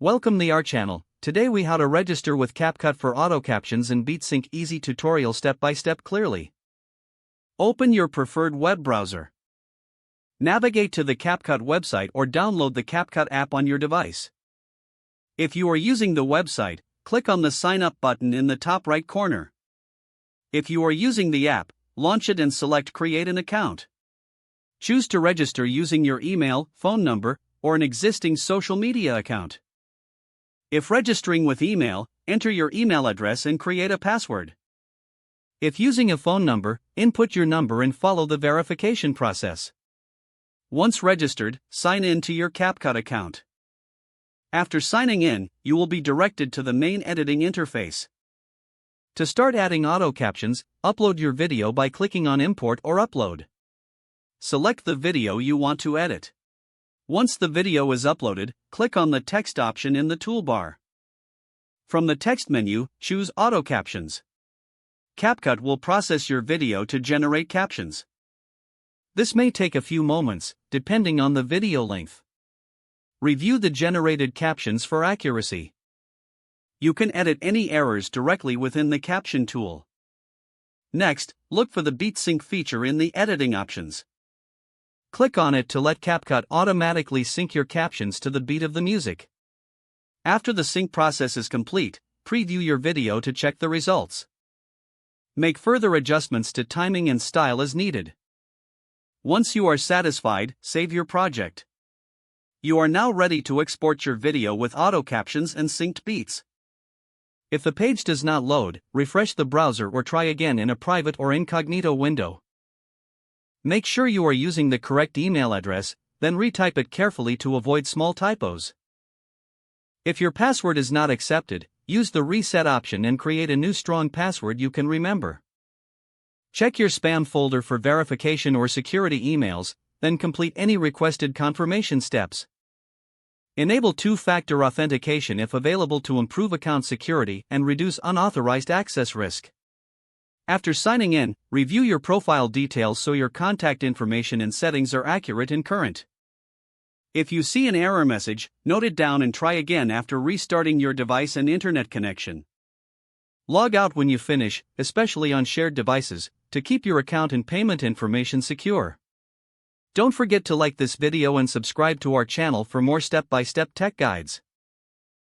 Welcome to our channel. Today we how to register with CapCut for auto captions and BeatSync easy tutorial step by step clearly. Open your preferred web browser. Navigate to the CapCut website or download the CapCut app on your device. If you are using the website, click on the sign up button in the top right corner. If you are using the app, launch it and select create an account. Choose to register using your email, phone number, or an existing social media account. If registering with email, enter your email address and create a password. If using a phone number, input your number and follow the verification process. Once registered, sign in to your CapCut account. After signing in, you will be directed to the main editing interface. To start adding auto captions, upload your video by clicking on Import or Upload. Select the video you want to edit. Once the video is uploaded, click on the text option in the toolbar. From the text menu, choose Auto Captions. CapCut will process your video to generate captions. This may take a few moments, depending on the video length. Review the generated captions for accuracy. You can edit any errors directly within the caption tool. Next, look for the BeatSync feature in the editing options. Click on it to let CapCut automatically sync your captions to the beat of the music. After the sync process is complete, preview your video to check the results. Make further adjustments to timing and style as needed. Once you are satisfied, save your project. You are now ready to export your video with auto captions and synced beats. If the page does not load, refresh the browser or try again in a private or incognito window. Make sure you are using the correct email address, then retype it carefully to avoid small typos. If your password is not accepted, use the reset option and create a new strong password you can remember. Check your spam folder for verification or security emails, then complete any requested confirmation steps. Enable two-factor authentication if available to improve account security and reduce unauthorized access risk. After signing in, review your profile details so your contact information and settings are accurate and current. If you see an error message, note it down and try again after restarting your device and internet connection. Log out when you finish, especially on shared devices, to keep your account and payment information secure. Don't forget to like this video and subscribe to our channel for more step-by-step tech guides.